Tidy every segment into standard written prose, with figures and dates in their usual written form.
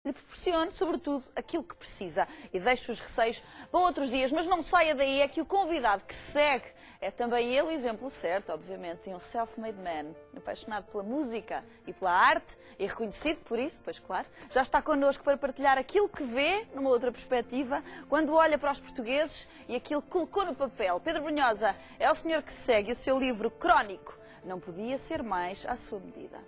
lhe proporcione, sobretudo, aquilo que precisa e deixe os receios para outros dias. Mas não saia daí, é que o convidado que segue é também ele o exemplo certo, obviamente, de um self-made man, apaixonado pela música e pela arte e reconhecido por isso, pois claro. Já está connosco para partilhar aquilo que vê numa outra perspectiva, quando olha para os portugueses e aquilo que colocou no papel. Pedro Brunhosa é o senhor que segue o seu livro Crónico. Não podia ser mais à sua medida.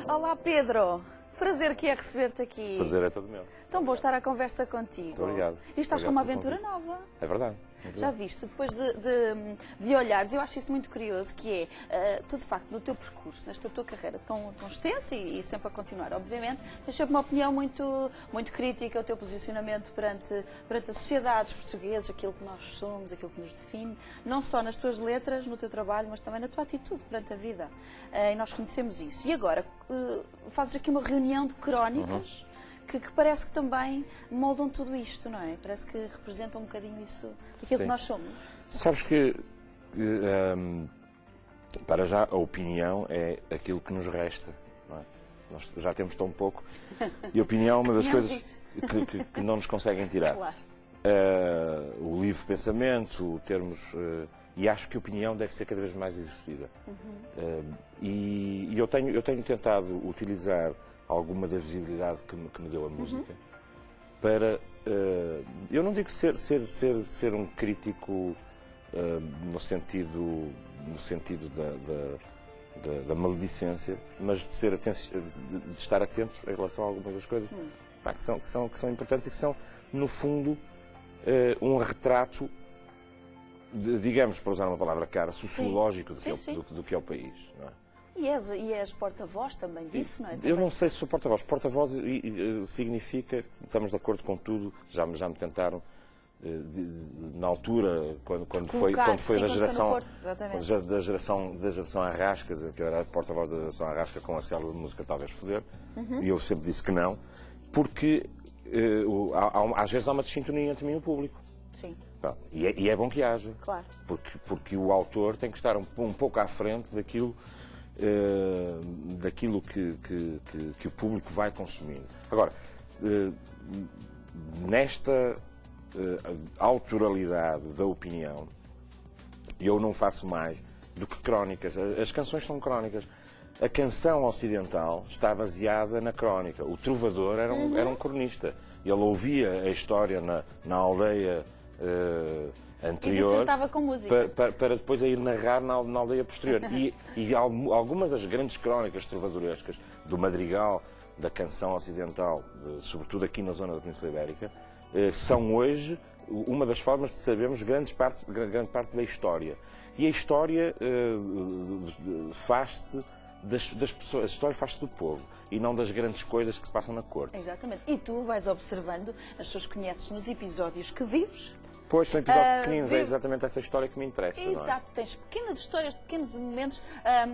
Olá Pedro, prazer que é receber-te aqui. Prazer é todo meu. Tão bom estar à conversa contigo. Muito obrigado. E estás com uma aventura nova. É verdade. Já viste, depois de olhares, eu acho isso muito curioso, que é, tu de facto, no teu percurso, nesta tua carreira tão extensa e sempre a continuar, obviamente, tens sempre uma opinião muito crítica, o teu posicionamento perante a sociedade, os portugueses, aquilo que nós somos, aquilo que nos define, não só nas tuas letras, no teu trabalho, mas também na tua atitude perante a vida. E nós conhecemos isso. E agora, fazes aqui uma reunião de crónicas, que parece que também moldam tudo isto, não é? Parece que representam um bocadinho isso, aquilo que nós somos. Sabes que, para já, a opinião é aquilo que nos resta, não é? Nós já temos tão pouco, e a opinião é uma das coisas que não nos conseguem tirar. Claro. O livre pensamento, termos... e acho que a opinião deve ser cada vez mais exercida. E eu tenho tentado utilizar alguma da visibilidade que me deu a música para, eu não digo ser um crítico no sentido da maledicência, mas de estar atento em relação a algumas das coisas que são importantes e que são, no fundo, um retrato, digamos, para usar uma palavra cara, sociológico do que é o país, não é? E és porta-voz também disso, não é? Eu não sei se sou porta-voz. Porta-voz significa que estamos de acordo com tudo. Já me tentaram, na altura, quando foi da geração Arrasca, que eu era porta-voz da geração Arrasca com a célula de música Talvez Foder, e eu sempre disse que não, porque às vezes há uma desintonia entre mim e o público. Sim. Pronto. E é bom que haja. Claro. Porque o autor tem que estar um pouco à frente daquilo que o público vai consumindo. Agora, nesta autoralidade da opinião, eu não faço mais do que crónicas. As canções são crónicas. A canção ocidental está baseada na crónica. O trovador era um cronista. Ele ouvia a história na aldeia anterior com música. Para depois a ir narrar na aldeia posterior. E algumas das grandes crónicas trovadorescas do madrigal, da canção ocidental, sobretudo aqui na zona da Península Ibérica, são hoje uma das formas de sabermos grande parte da história. E a história faz-se das pessoas, a história faz-se do povo e não das grandes coisas que se passam na corte. Exatamente. E tu vais observando, as pessoas conheces nos episódios que vives. Pois, são episódios pequeninos, é exatamente essa história que me interessa. Exato, não é? Tens pequenas histórias, pequenos momentos.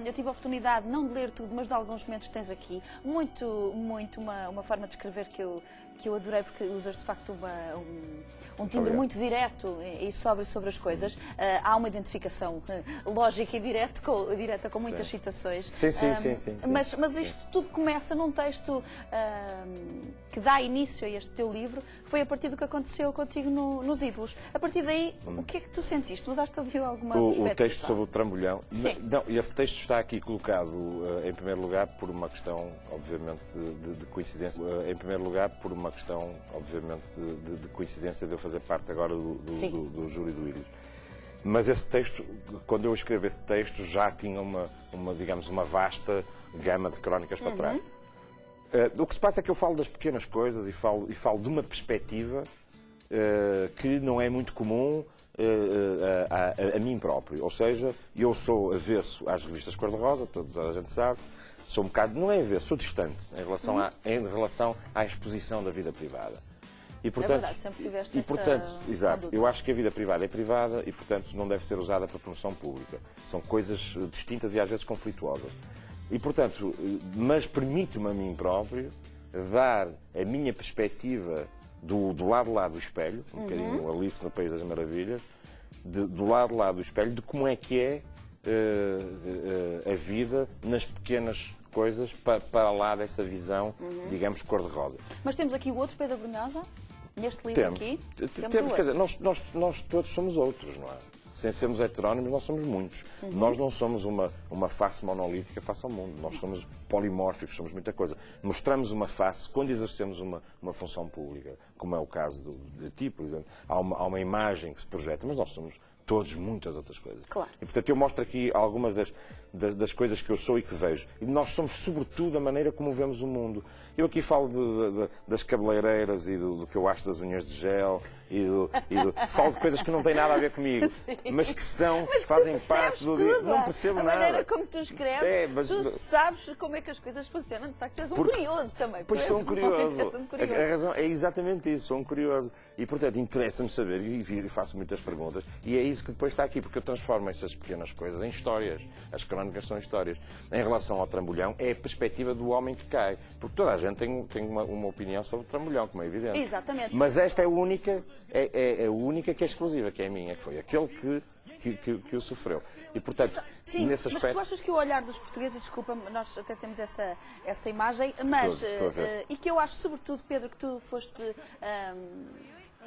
Eu tive a oportunidade, não de ler tudo, mas de alguns momentos que tens aqui. Uma forma de escrever que eu adorei, porque usas de facto um timbre muito direto e sóbrio sobre as coisas. Há uma identificação lógica e direta com muitas citações. Sim. Mas isto tudo começa num texto que dá início a este teu livro, foi a partir do que aconteceu contigo nos Ídolos. A partir daí, o que é que tu sentiste? Mudaste ali alguma perspectiva? O texto sobre o trambolhão. Sim. Não, esse texto está aqui colocado, em primeiro lugar, por uma questão, obviamente, de coincidência. Em primeiro lugar, por uma questão, obviamente, de coincidência de eu fazer parte agora do júri do Ídolos. Mas esse texto, quando eu escrevo esse texto, já tinha digamos, uma vasta gama de crónicas para trás. O que se passa é que eu falo das pequenas coisas e falo de uma perspectiva que não é muito comum a mim próprio. Ou seja, eu sou avesso às revistas cor-de-rosa, toda a gente sabe, sou um bocado, não é avesso, sou distante em relação à exposição da vida privada. E, portanto, é verdade, sempre tiveste exato, eu acho que a vida privada é privada e, portanto, não deve ser usada para promoção pública. São coisas distintas e às vezes conflituosas. E, portanto, mas permite-me a mim próprio dar a minha perspectiva do lado lá do espelho, um bocadinho Alice no País das Maravilhas, do lado lá do espelho, de como é que é a vida nas pequenas coisas para lá dessa visão, digamos, cor-de-rosa. Mas temos aqui o outro Pedro Brunhosa, neste livro aqui. Temos, quer dizer, nós todos somos outros, não é? Sem sermos heterónimos, nós somos muitos. Nós não somos uma face monolítica face ao mundo. Nós somos polimórficos, somos muita coisa. Mostramos uma face quando exercemos uma função pública, como é o caso de ti, por exemplo. Há uma imagem que se projeta, mas nós somos todos muitas outras coisas. Claro. E, portanto, eu mostro aqui algumas das coisas que eu sou e que vejo. E nós somos, sobretudo, a maneira como vemos o mundo. Eu aqui falo das cabeleireiras e do que eu acho das unhas de gel falo de coisas que não têm nada a ver comigo, mas que fazem parte do dia. Não percebo nada. A maneira como tu escreves, tu sabes como é que as coisas funcionam. De facto, és curioso também. Pois sou um curioso. A razão é exatamente isso, sou um curioso. E, portanto, interessa-me saber e faço muitas perguntas. E é isso que depois está aqui, porque eu transformo essas pequenas coisas em histórias. As crónicas são histórias. Em relação ao trambolhão, é a perspectiva do homem que cai. Porque toda a gente tem uma opinião sobre o trambolhão, como é evidente. Exatamente. Mas esta é a única que é exclusiva, que é a minha, que foi aquele que o sofreu. E, portanto, sim, nesse aspecto... Mas tu achas que o olhar dos portugueses, desculpa, nós até temos essa imagem, mas... e que eu acho, sobretudo, Pedro, que tu foste...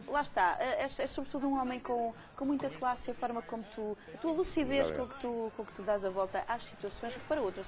lá está, és sobretudo um homem com muita classe, a forma como a tua lucidez com que tu dás a volta às situações que para outra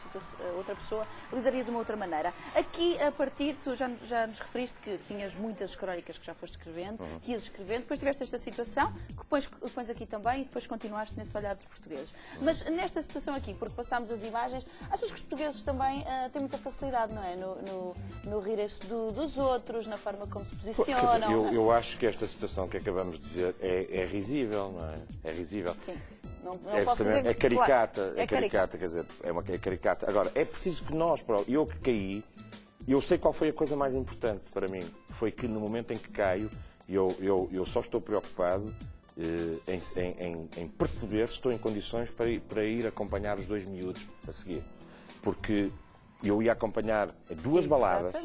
pessoa lidaria de uma outra maneira. Aqui, a partir, tu já nos referiste que tinhas muitas crónicas que já foste escrevendo, que ias escrevendo, depois tiveste esta situação, que pões aqui também, e depois continuaste nesse olhar dos portugueses. Mas nesta situação aqui, porque passámos as imagens, achas que os portugueses também têm muita facilidade, não é? No rir-se dos outros, na forma como se posicionam. Eu acho que esta situação que acabamos de ver é risível, não é? É risível. Sim. Não posso dizer é caricata, claro, é caricata, quer dizer, é caricata. Agora, é preciso que eu que caí, eu sei qual foi a coisa mais importante para mim. Foi que no momento em que caio, eu só estou preocupado em perceber se estou em condições para ir acompanhar os dois miúdos a seguir. Porque eu ia acompanhar duas baladas,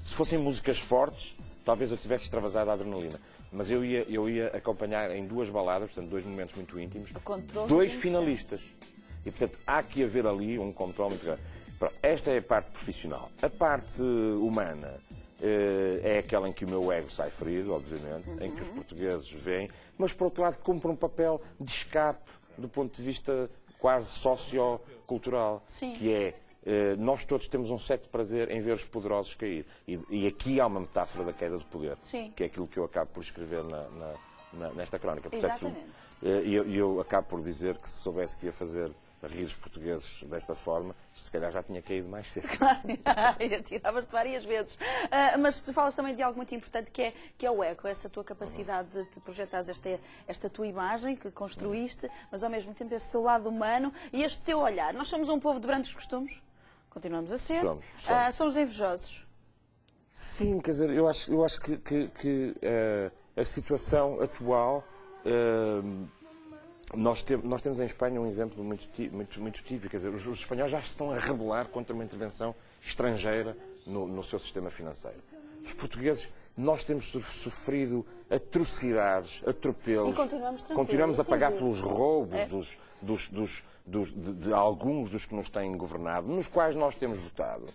se fossem músicas fortes, talvez eu tivesse extravasado a adrenalina. Mas eu ia acompanhar em duas baladas, portanto, dois momentos muito íntimos, dois finalistas. E, portanto, há que haver ali um controle muito grande. Esta é a parte profissional. A parte humana é aquela em que o meu ego sai ferido, obviamente, em que os portugueses veem, mas, por outro lado, cumpre um papel de escape do ponto de vista quase sociocultural, que é nós todos temos um certo prazer em ver os poderosos cair. E aqui há uma metáfora da queda do poder, que é aquilo que eu acabo por escrever nesta crónica. Portanto, eu acabo por dizer que se soubesse que ia fazer rir os portugueses desta forma, se calhar já tinha caído mais cedo. Claro, tiravas-te várias vezes. Mas tu falas também de algo muito importante que é o eco, essa tua capacidade de projetares esta tua imagem que construíste, mas ao mesmo tempo esse teu lado humano e este teu olhar. Nós somos um povo de brandos costumes? Continuamos a ser. Somos invejosos. Sim, quer dizer, eu acho que a situação atual... Nós temos em Espanha um exemplo muito típico, quer dizer, os espanhóis já se estão a rebelar contra uma intervenção estrangeira no seu sistema financeiro. Os portugueses, nós temos sofrido atrocidades, atropelos, continuamos a pagar pelos roubos de alguns dos que nos têm governado, nos quais nós temos votado.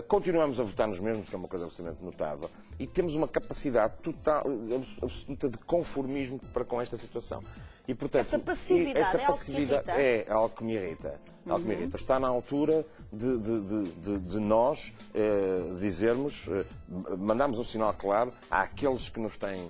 Continuamos a votar nos mesmos, que é uma coisa absolutamente notável, e temos uma capacidade total, absoluta de conformismo para com esta situação. E, portanto, essa passividade é algo que me irrita. Está na altura de nós dizermos, mandarmos um sinal claro àqueles que nos têm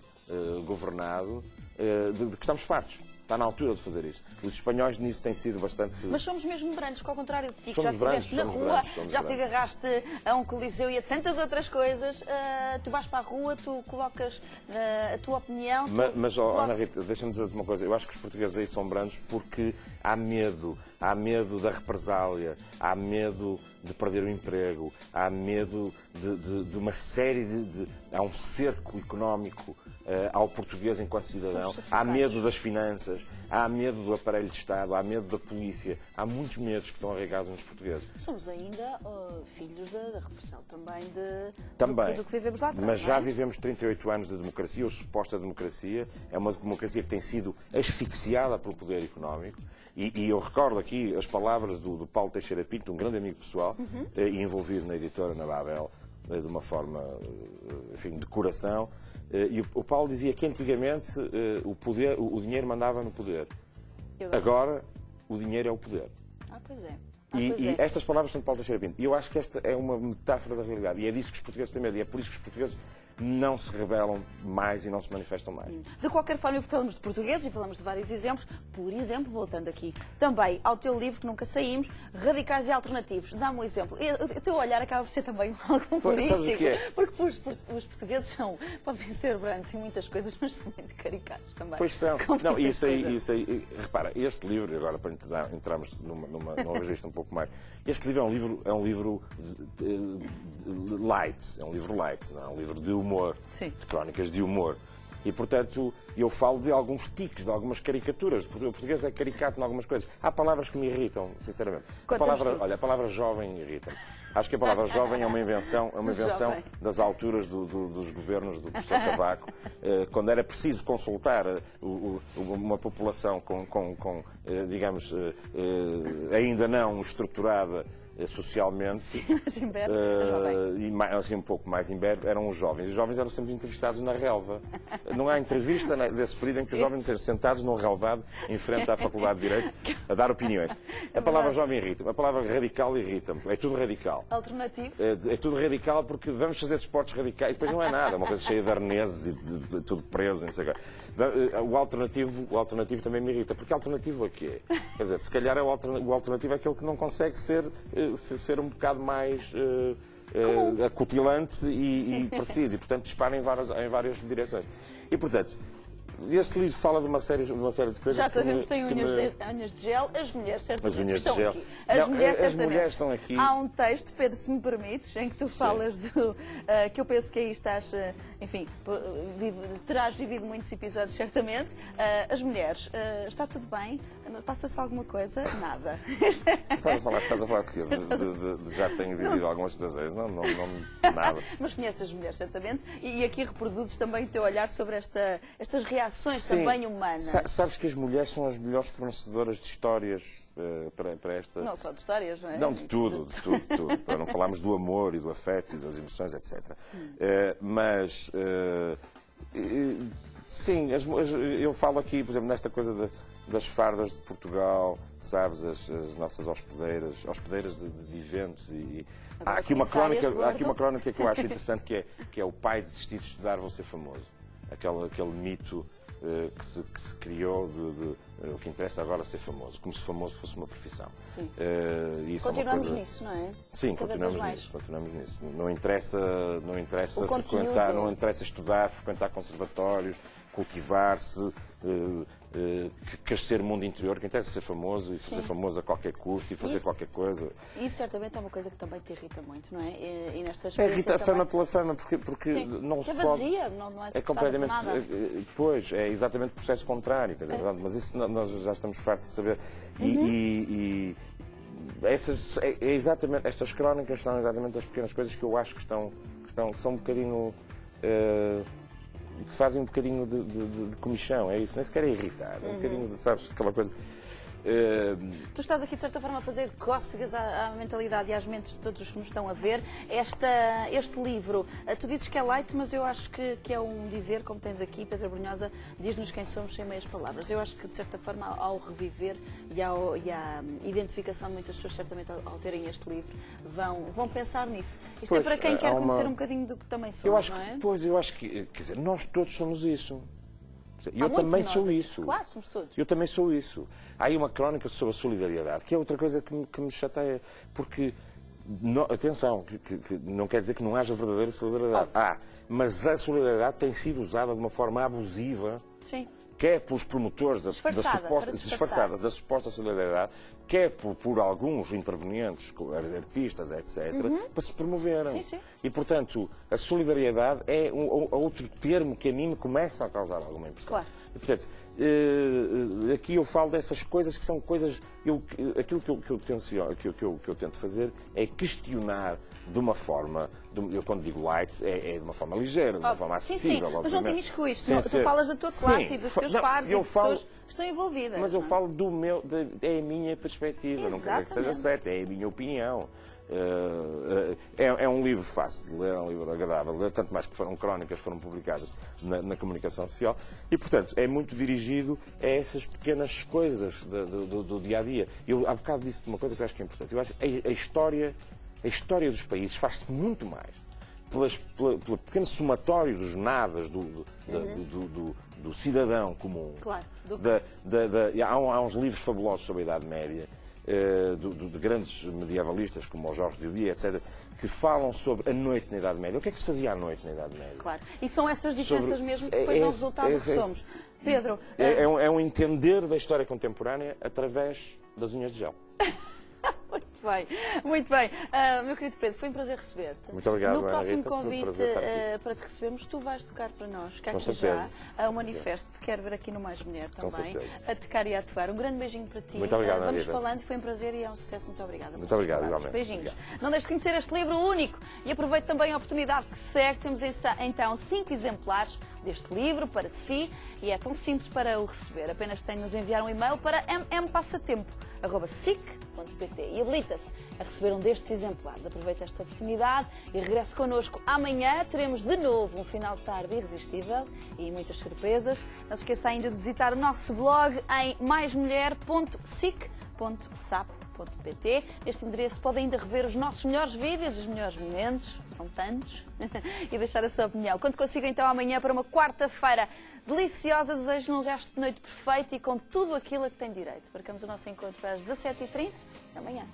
governado de que estamos fartos. Está na altura de fazer isso. Os espanhóis nisso têm sido bastante... Mas somos mesmo brandos, que ao contrário de ti, que já estiveste na rua, já te agarraste a um coliseu e a tantas outras coisas, tu vais para a rua, tu colocas a tua opinião... Mas Ana Rita, deixa-me dizer-te uma coisa. Eu acho que os portugueses aí são brandos porque há medo da represália, há medo de perder o emprego, há medo de uma série há um cerco económico ao português enquanto cidadão, há medo das finanças, há medo do aparelho de Estado, há medo da polícia, há muitos medos que estão arraigados nos portugueses. Somos ainda filhos da repressão também do que vivemos lá atrás, mas já vivemos 38 anos de democracia, ou suposta democracia, é uma democracia que tem sido asfixiada pelo poder económico. E eu recordo aqui as palavras do Paulo Teixeira Pinto, um grande amigo pessoal, envolvido na editora, na Babel, de uma forma, enfim, de coração. E o Paulo dizia que antigamente o dinheiro mandava no poder. Agora, o dinheiro é o poder. Pois é. E estas palavras são de Paulo Teixeira Pinto. E eu acho que esta é uma metáfora da realidade. E é disso que os portugueses têm medo. E é por isso que os portugueses não se rebelam mais e não se manifestam mais. De qualquer forma, falamos de portugueses e falamos de vários exemplos. Por exemplo, voltando aqui também ao teu livro, que nunca saímos, Radicais e Alternativos. Dá-me um exemplo. O teu olhar acaba por ser também algo humorístico. Sabes o que é? Porque os portugueses podem ser brancos em muitas coisas, mas são muito caricatos também. Pois são. Não, isso aí, repara, este livro, agora para entrarmos numa registro um pouco mais, este livro é um livro light, não é um livro de humor. Sim. De crónicas de humor. E, portanto, eu falo de alguns tiques, de algumas caricaturas. O português é caricato em algumas coisas. Há palavras que me irritam, sinceramente. A palavra jovem irrita-me. Acho que a palavra jovem é uma invenção das alturas dos governos do professor Cavaco, quando era preciso consultar uma população digamos, ainda não estruturada socialmente. Sim, mais imberbe, jovem. E assim um pouco mais imberbe, eram os jovens. Os jovens eram sempre entrevistados na relva. Não há entrevista desse período em que os jovens estão sentados num relvado em frente à Faculdade de Direito a dar opiniões. A palavra jovem irrita-me, a palavra radical irrita-me. É tudo radical. Alternativo? É tudo radical porque vamos fazer desportos radicais e depois não é nada, é uma coisa cheia de arneses e de tudo preso, não sei o quê. O alternativo também me irrita, porque alternativo é quê? Quer dizer, se calhar o alternativo é aquele que não consegue ser um bocado mais acutilante e preciso, e portanto dispara em várias direções. E portanto, este livro fala de uma série de coisas. Já sabemos que tem unhas de gel, as mulheres certamente as unhas de gel. Aqui. As mulheres estão aqui. Há um texto, Pedro, se me permites, em que tu falas que eu penso que aí estás, enfim, terás vivido muitos episódios, certamente. As mulheres, está tudo bem? Passa-se alguma coisa? Nada. Estás a falar de quê? De já tenho vivido algumas situações? Não, nada. Mas conheces as mulheres, certamente, e aqui reproduzes também o teu olhar sobre estas reações também humanas. Sabes que as mulheres são as melhores fornecedoras de histórias para esta... Não só de histórias, não é? Não, de tudo. Para não falarmos do amor e do afeto e das emoções, etc. Mas, sim, eu falo aqui, por exemplo, nesta coisa das fardas de Portugal, sabes, as nossas hospedeiras de eventos e... Há aqui uma crónica que eu acho interessante, que é o pai desistir de estudar, vou ser famoso. Aquele mito que se criou o que interessa agora é ser famoso, como se famoso fosse uma profissão. Sim. Continuamos nisso, não é? Sim, continuamos nisso. Não interessa frequentar, não interessa estudar, frequentar conservatórios, cultivar-se, crescer o mundo interior. O que interessa é ser famoso e fazer famoso a qualquer custo e fazer qualquer coisa. Isso certamente é uma coisa que também te irrita muito, não é? E nestas irrita a fama pela fama, porque não se pode... É vazia, não é completamente nada. Pois, é exatamente o processo contrário, quer dizer, mas isso nós já estamos fartos de saber. E exatamente, estas crónicas são exatamente as pequenas coisas que eu acho que são um bocadinho... que fazem um bocadinho de comichão, é isso, nem sequer é irritar, é um bocadinho de, sabes, aquela coisa... Tu estás aqui, de certa forma, a fazer cócegas à mentalidade e às mentes de todos os que nos estão a ver. Este livro, tu dizes que é light, mas eu acho que é um dizer, como tens aqui, Pedro Brunhosa, diz-nos quem somos sem meias palavras. Eu acho que, de certa forma, ao reviver e à identificação de muitas pessoas, certamente, ao terem este livro, vão pensar nisso. Isto é para quem quer conhecer um bocadinho do que também somos, não é? Eu acho que, quer dizer, nós todos somos isso. Eu também sou isso. Claro, somos todos. Eu também sou isso. Há aí uma crónica sobre a solidariedade, que é outra coisa que me chateia, porque, atenção, que não quer dizer que não haja verdadeira solidariedade. Mas a solidariedade tem sido usada de uma forma abusiva quer pelos promotores da suposta solidariedade, quer por alguns intervenientes, artistas, etc., para se promoverem. Sim, sim. E, portanto, a solidariedade é outro termo que a mim me começa a causar alguma impressão. Claro. E, portanto, aqui eu falo dessas coisas que são coisas... Aquilo que eu tento fazer é questionar de uma forma, eu quando digo light, é de uma forma ligeira, de uma forma acessível, sim, mas não te com isto. Tu falas da tua classe e dos teus pares e das pessoas que estão envolvidas. Mas eu falo é a minha perspectiva, não quer dizer que seja certo, é a minha opinião. É um livro fácil de ler, é um livro agradável de ler, tanto mais que foram crónicas, foram publicadas na comunicação social e, portanto, é muito dirigido a essas pequenas coisas do dia-a-dia. Eu há bocado disse uma coisa que eu acho que é importante. Eu acho que a história dos países faz-se muito mais pelo pequeno somatório dos nadas do cidadão comum. Claro. Há uns livros fabulosos sobre a Idade Média, de grandes medievalistas como o Jorge Duby, etc., que falam sobre a noite na Idade Média. O que é que se fazia à noite na Idade Média? Claro. E são essas diferenças mesmo que depois dão resultado que somos. Pedro... É um entender da história contemporânea através das unhas de gel. Muito bem. Meu querido Pedro, foi um prazer receber-te. Muito obrigado, No próximo Rita, convite para te recebermos, tu vais tocar para nós. Cá Com aqui certeza. já. O manifesto te quero ver aqui no Mais Mulher também. A tocar e a atuar. Um grande beijinho para ti. Muito obrigado, Vamos Rita. falando, foi um prazer e é um sucesso. Muito obrigada. Muito obrigado, igualmente. Beijinhos. Obrigado. Não deixes de conhecer este livro único e aproveite também a oportunidade que segue. Temos então 5 exemplares deste livro para si e é tão simples para o receber. Apenas tem de nos enviar um e-mail para mpassatempo@sic.pt e habilita-se a receber um destes exemplares. Aproveite esta oportunidade e regresse connosco amanhã. Teremos de novo um final de tarde irresistível e muitas surpresas. Não se esqueça ainda de visitar o nosso blog em maismulher.sic.sapo.pt. Neste endereço pode ainda rever os nossos melhores vídeos, os melhores momentos, são tantos, e deixar a sua opinião. Quando consiga então amanhã para uma quarta-feira deliciosa, desejo um resto de noite perfeito e com tudo aquilo a que tem direito. Marcamos o nosso encontro às 17h30 amanhã.